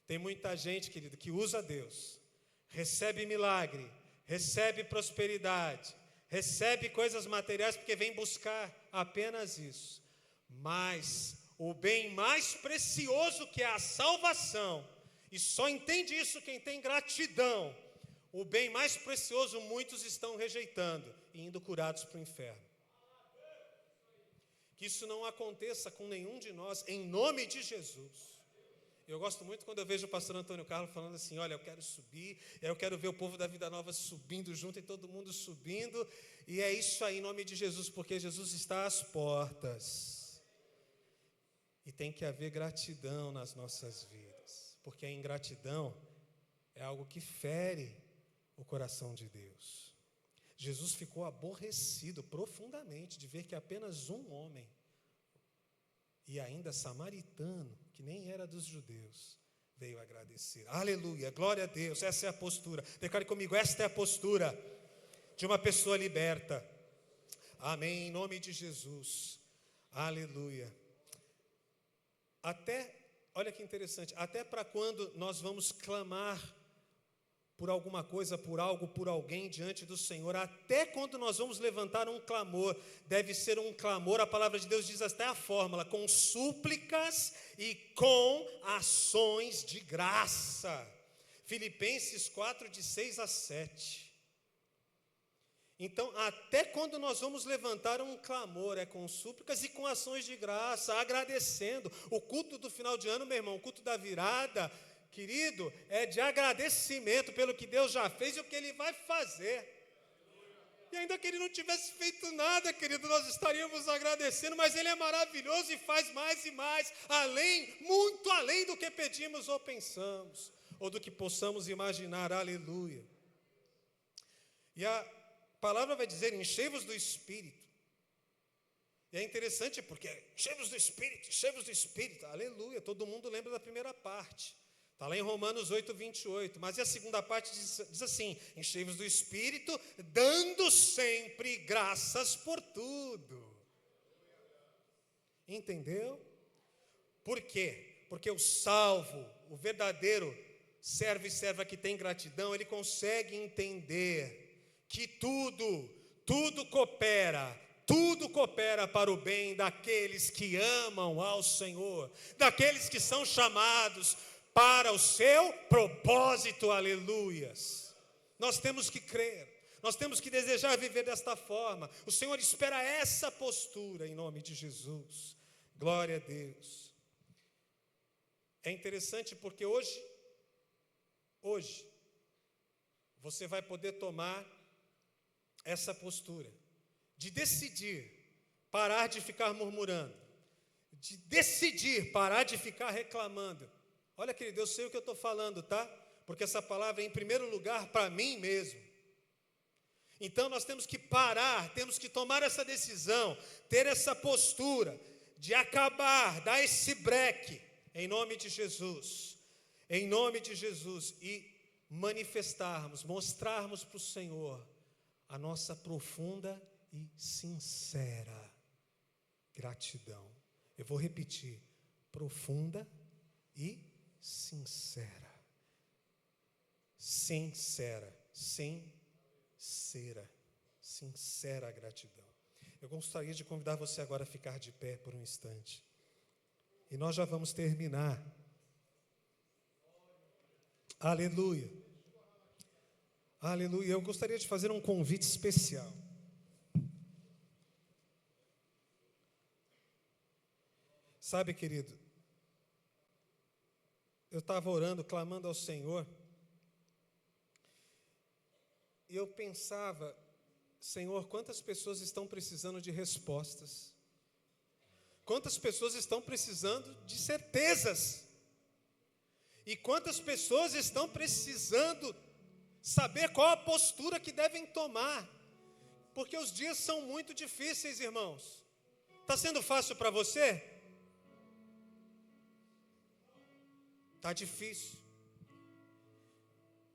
Tem muita gente, querido, que usa Deus, recebe milagre, recebe prosperidade, recebe coisas materiais porque vem buscar apenas isso. Mas o bem mais precioso, que é a salvação, e só entende isso quem tem gratidão, o bem mais precioso muitos estão rejeitando e indo curados para o inferno. Que isso não aconteça com nenhum de nós, em nome de Jesus. Eu gosto muito quando eu vejo o pastor Antônio Carlos falando assim, olha, eu quero subir, eu quero ver o povo da Vida Nova subindo junto e todo mundo subindo, e é isso aí em nome de Jesus, porque Jesus está às portas. E tem que haver gratidão nas nossas vidas, porque a ingratidão é algo que fere o coração de Deus. Jesus ficou aborrecido profundamente de ver que apenas um homem, e ainda samaritano, que nem era dos judeus, veio agradecer. Aleluia, glória a Deus, essa é a postura. Declare comigo, esta é a postura de uma pessoa liberta. Amém, em nome de Jesus. Aleluia. Olha que interessante, até para quando nós vamos clamar por alguma coisa, por algo, por alguém diante do Senhor, até quando nós vamos levantar um clamor, deve ser um clamor, a palavra de Deus diz até a fórmula, com súplicas e com ações de graça. Filipenses 4, de 6 a 7. Então, até quando nós vamos levantar um clamor, é com súplicas e com ações de graça, agradecendo. O culto do final de ano, meu irmão, o culto da virada, querido, é de agradecimento pelo que Deus já fez e o que Ele vai fazer. E ainda que Ele não tivesse feito nada, querido, nós estaríamos agradecendo, mas Ele é maravilhoso e faz mais e mais, muito além do que pedimos ou pensamos, ou do que possamos imaginar, aleluia. E a palavra vai dizer, enchei-vos do Espírito. E é interessante porque, enchei-vos do Espírito, aleluia, todo mundo lembra da primeira parte. Está lá em Romanos 8, 28, mas e a segunda parte diz assim, enchei-vos do Espírito, dando sempre graças por tudo. Entendeu? Por quê? Porque o salvo, o verdadeiro servo e serva que tem gratidão, ele consegue entender que tudo coopera para o bem daqueles que amam ao Senhor, daqueles que são chamados para o seu propósito, aleluias. Nós temos que crer, nós temos que desejar viver desta forma. O Senhor espera essa postura em nome de Jesus. Glória a Deus. É interessante porque hoje, você vai poder tomar essa postura de decidir parar de ficar murmurando, de decidir parar de ficar reclamando. Olha, querido, eu sei o que eu estou falando, tá? Porque essa palavra é em primeiro lugar para mim mesmo. Então nós temos que parar, temos que tomar essa decisão, ter essa postura de acabar, dar esse breque, em nome de Jesus, e manifestarmos, mostrarmos para o Senhor a nossa profunda e sincera gratidão. Eu vou repetir, profunda e sincera, sincera gratidão. Eu gostaria de convidar você agora a ficar de pé por um instante, e nós já vamos terminar. Aleluia, aleluia. Eu gostaria de fazer um convite especial. Sabe, querido, eu estava orando, clamando ao Senhor, e eu pensava, Senhor, quantas pessoas estão precisando de respostas? quantas pessoas estão precisando de certezas. E quantas pessoas estão precisando saber qual a postura que devem tomar. Porque os dias são muito difíceis, irmãos. Está sendo fácil para você? Está difícil.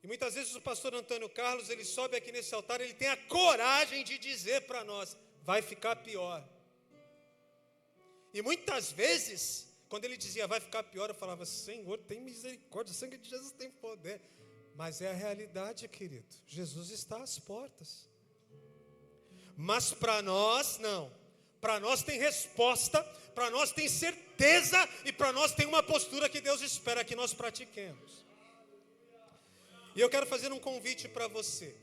E muitas vezes o pastor Antônio Carlos, ele sobe aqui nesse altar, ele tem a coragem de dizer para nós, vai ficar pior. E muitas vezes, quando ele dizia, vai ficar pior, eu falava, Senhor, tem misericórdia, o sangue de Jesus tem poder. Mas é a realidade, querido. Jesus está às portas. Mas para nós, não. Para nós tem resposta, para nós tem certeza e para nós tem uma postura que Deus espera que nós pratiquemos. E eu quero fazer um convite para você.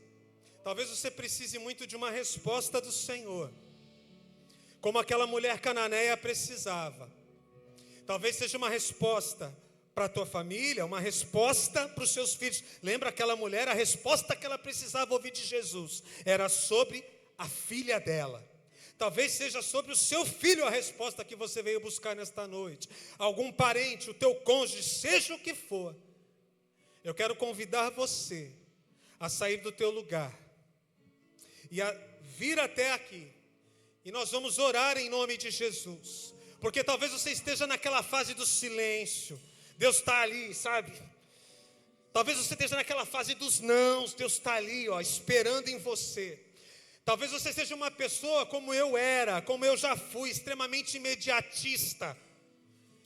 Talvez você precise muito de uma resposta do Senhor, como aquela mulher cananeia precisava. Talvez seja uma resposta para a tua família, uma resposta para os seus filhos. Lembra aquela mulher, a resposta que ela precisava ouvir de Jesus era sobre a filha dela. Talvez seja sobre o seu filho a resposta que você veio buscar nesta noite. Algum parente, o teu cônjuge, seja o que for. Eu quero convidar você a sair do teu lugar e a vir até aqui. E nós vamos orar em nome de Jesus. Porque talvez você esteja naquela fase do silêncio. Deus está ali, sabe? Talvez você esteja naquela fase dos nãos. Deus está ali, ó, esperando em você. Talvez você seja uma pessoa como eu era, como eu já fui, extremamente imediatista.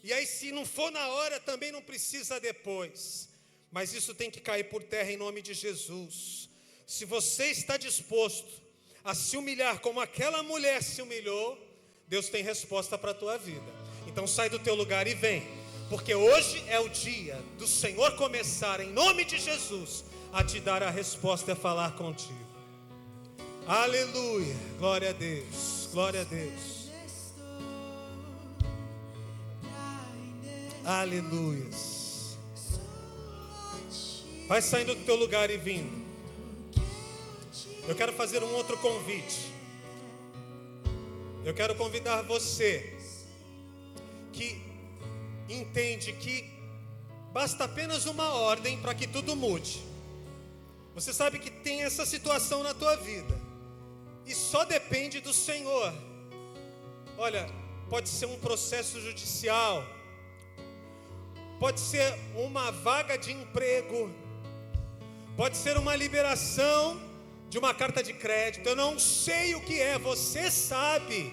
E aí se não for na hora, também não precisa depois. Mas isso tem que cair por terra em nome de Jesus. Se você está disposto a se humilhar como aquela mulher se humilhou, Deus tem resposta para a tua vida. Então sai do teu lugar e vem. Porque hoje é o dia do Senhor começar, em nome de Jesus, a te dar a resposta e a falar contigo. Aleluia, glória a Deus, glória a Deus. Aleluia. Vai saindo do teu lugar e vindo. Eu quero fazer um outro convite. Eu quero convidar você que entende que basta apenas uma ordem para que tudo mude. Você sabe que tem essa situação na tua vida e só depende do Senhor. Olha, pode ser um processo judicial, pode ser uma vaga de emprego, pode ser uma liberação de uma carta de crédito. Eu não sei o que é, você sabe.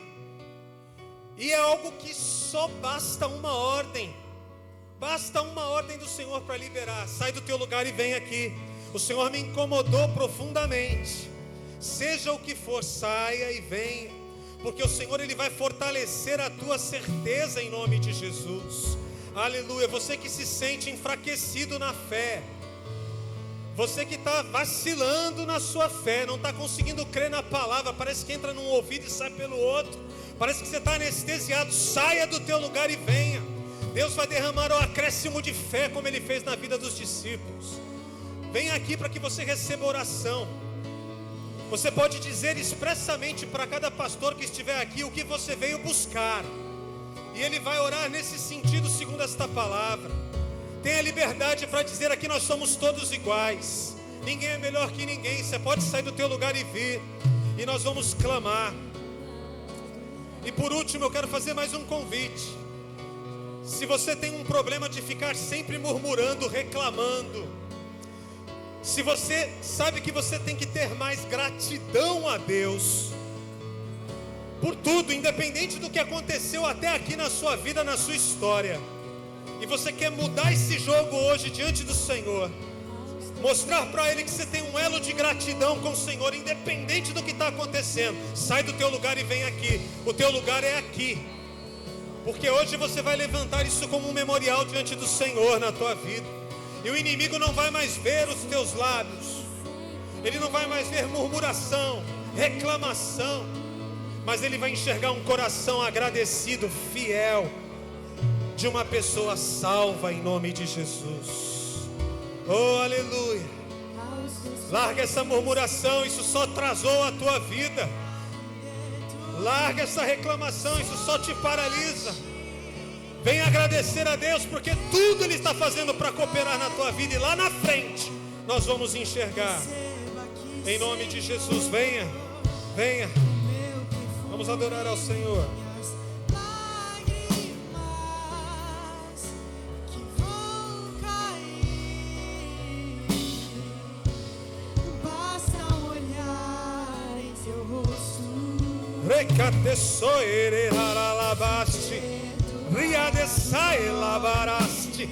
E é algo que só basta uma ordem. Basta uma ordem do Senhor para liberar. Sai do teu lugar e vem aqui. O Senhor me incomodou profundamente. Seja o que for, saia e venha. Porque o Senhor, Ele vai fortalecer a tua certeza em nome de Jesus. Aleluia. Você que se sente enfraquecido na fé, você que está vacilando na sua fé, não está conseguindo crer na palavra, parece que entra num ouvido e sai pelo outro, parece que você está anestesiado, saia do teu lugar e venha. Deus vai derramar o acréscimo de fé, como Ele fez na vida dos discípulos. Venha aqui para que você receba oração. Você pode dizer expressamente para cada pastor que estiver aqui o que você veio buscar, e ele vai orar nesse sentido, segundo esta palavra. Tenha liberdade para dizer: aqui nós somos todos iguais, ninguém é melhor que ninguém. Você pode sair do teu lugar e vir, e nós vamos clamar. E por último, eu quero fazer mais um convite. Se você tem um problema de ficar sempre murmurando, reclamando, se você sabe que você tem que ter mais gratidão a Deus por tudo, independente do que aconteceu até aqui na sua vida, na sua história, e você quer mudar esse jogo hoje diante do Senhor, mostrar para Ele que você tem um elo de gratidão com o Senhor, independente do que está acontecendo, sai do teu lugar e vem aqui. O teu lugar é aqui, porque hoje você vai levantar isso como um memorial diante do Senhor na tua vida. E o inimigo não vai mais ver os teus lábios, ele não vai mais ver murmuração, reclamação, mas ele vai enxergar um coração agradecido, fiel, de uma pessoa salva em nome de Jesus. Oh, aleluia. Larga essa murmuração, isso só atrasou a tua vida. Larga essa reclamação, isso só te paralisa. Venha agradecer a Deus, porque tudo Ele está fazendo para cooperar na tua vida. E lá na frente, nós vamos enxergar. Em nome de Jesus, venha, venha. Vamos adorar ao Senhor. Recatesoere haralabaste, riadesai lavaraste,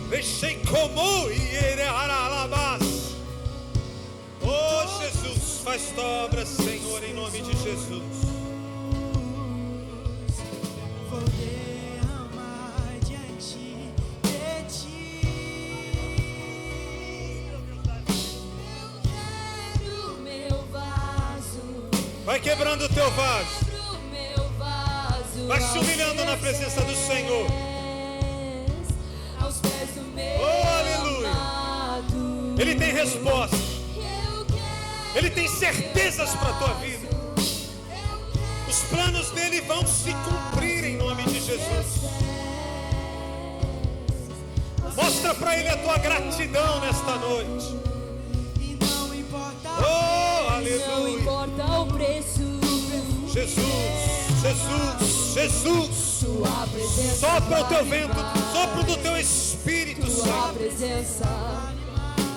deixei como iere haralabas. Oh Jesus, faz tua obra, Senhor, em nome de Jesus. Vou derramar diante de ti. Eu quero meu vaso. Vai quebrando o teu vaso. Vai se humilhando na presença do Senhor. Oh, aleluia. Ele tem resposta. Ele tem certezas para a tua vida. Os planos dele vão se cumprir em nome de Jesus. Mostra para ele a tua gratidão nesta noite. Oh, aleluia. Não importa o preço. Jesus, Jesus, Jesus. Sopra o teu vento, sopra do teu Espírito Santo.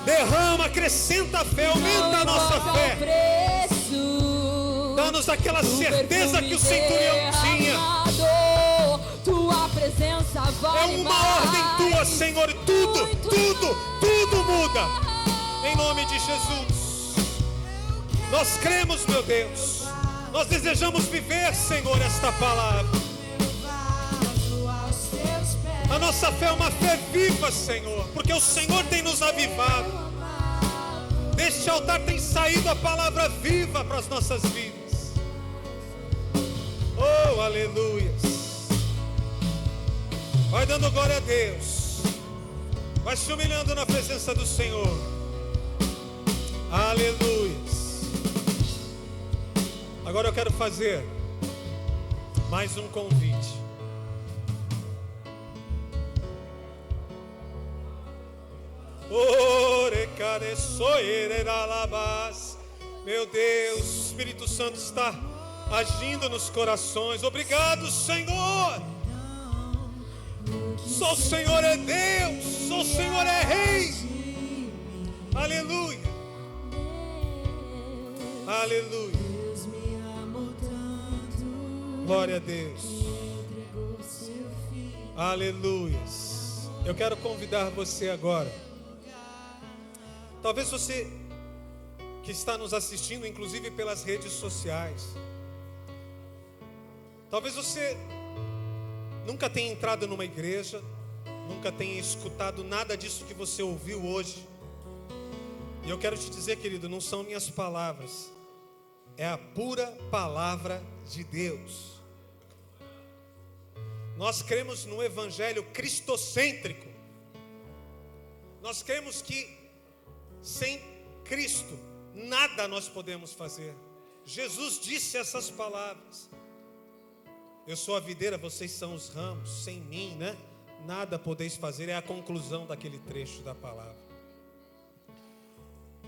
Derrama, acrescenta a fé, aumenta a nossa fé. Dá-nos aquela certeza que o centurião tinha. É uma ordem tua, Senhor, e tudo muda. Em nome de Jesus. Nós cremos, meu Deus. Nós desejamos viver, Senhor, esta palavra. A nossa fé é uma fé viva, Senhor, porque o Senhor tem nos avivado. Deste altar tem saído a palavra viva para as nossas vidas. Oh, aleluia. Vai dando glória a Deus. Vai se humilhando na presença do Senhor. Aleluia. Agora eu quero fazer mais um convite. Meu Deus, o Espírito Santo está agindo nos corações. Obrigado, Senhor. Só o Senhor é Deus, só o Senhor é Rei. Aleluia. Aleluia. Glória a Deus. Aleluia. Eu quero convidar você agora. Talvez você que está nos assistindo, inclusive pelas redes sociais. Talvez você nunca tenha entrado numa igreja, nunca tenha escutado nada disso que você ouviu hoje. E eu quero te dizer, querido, não são minhas palavras. É a pura palavra de Deus. Nós cremos no evangelho cristocêntrico. Nós cremos que sem Cristo nada nós podemos fazer. Jesus disse essas palavras: eu sou a videira, vocês são os ramos. Sem mim, né? Nada podeis fazer. É a conclusão daquele trecho da palavra.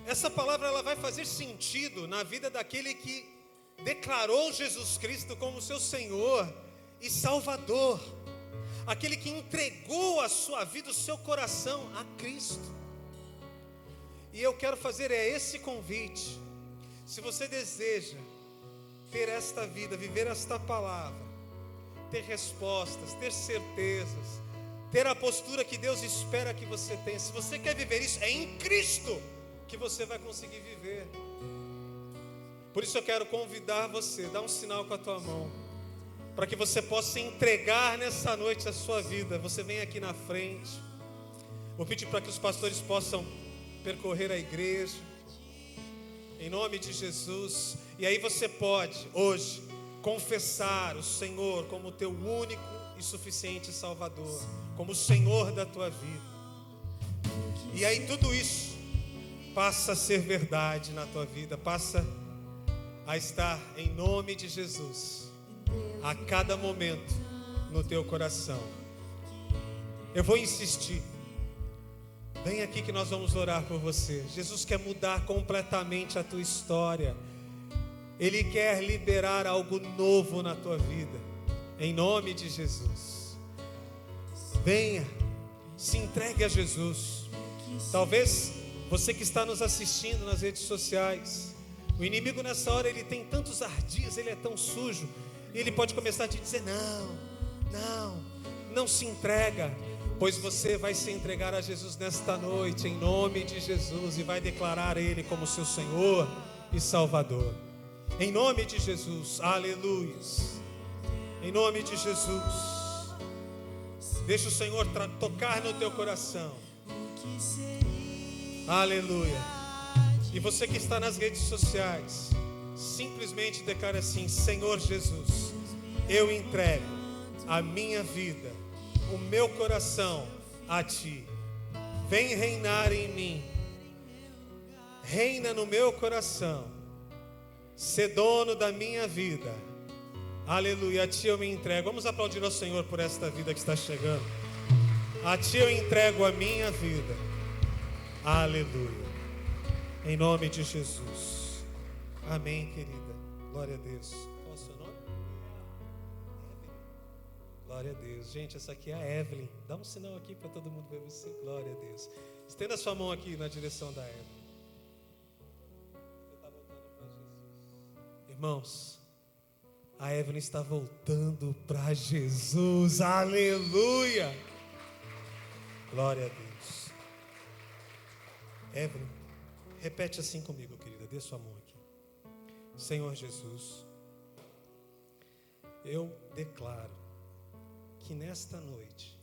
Essa palavra ela vai fazer sentido na vida daquele que declarou Jesus Cristo como seu Senhor e Salvador, aquele que entregou a sua vida, o seu coração a Cristo. E eu quero fazer esse convite. Se você deseja ter esta vida, viver esta palavra, ter respostas, ter certezas, ter a postura que Deus espera que você tenha, se você quer viver isso, é em Cristo que você vai conseguir viver. Por isso eu quero convidar você, dá um sinal com a tua mão, para que você possa entregar nessa noite a sua vida. Você vem aqui na frente. Vou pedir para que os pastores possam percorrer a igreja, em nome de Jesus. E aí você pode, hoje, confessar o Senhor como teu único e suficiente Salvador, como o Senhor da tua vida. E aí tudo isso passa a ser verdade na tua vida, passa a estar em nome de Jesus a cada momento no teu coração. Eu vou insistir. Vem aqui que nós vamos orar por você. Jesus quer mudar completamente a tua história. Ele quer liberar algo novo na tua vida, em nome de Jesus. Venha, se entregue a Jesus. Talvez você que está nos assistindo nas redes sociais, o inimigo nessa hora, ele tem tantos ardis, ele é tão sujo, e ele pode começar a te dizer: não se entrega, pois você vai se entregar a Jesus nesta noite, em nome de Jesus, e vai declarar Ele como seu Senhor e Salvador, em nome de Jesus. Aleluia, em nome de Jesus. Deixa o Senhor tocar no teu coração. Aleluia. E você que está nas redes sociais, simplesmente declara assim: Senhor Jesus, eu entrego a minha vida, o meu coração a Ti. Vem reinar em mim, reina no meu coração, ser dono da minha vida. Aleluia, a Ti eu me entrego. Vamos aplaudir ao Senhor por esta vida que está chegando. A Ti eu entrego a minha vida. Aleluia, em nome de Jesus. Amém, querida. Glória a Deus. Qual é o seu nome? Glória a Deus. Gente, essa aqui é a Evelyn. Dá um sinal aqui para todo mundo ver você. Glória a Deus. Estenda a sua mão aqui na direção da Evelyn. Você está voltando para Jesus. Irmãos, a Evelyn está voltando para Jesus. Aleluia. Glória a Deus. Evelyn, repete assim comigo, querida. Dê sua mão aqui. Senhor Jesus, eu declaro que nesta noite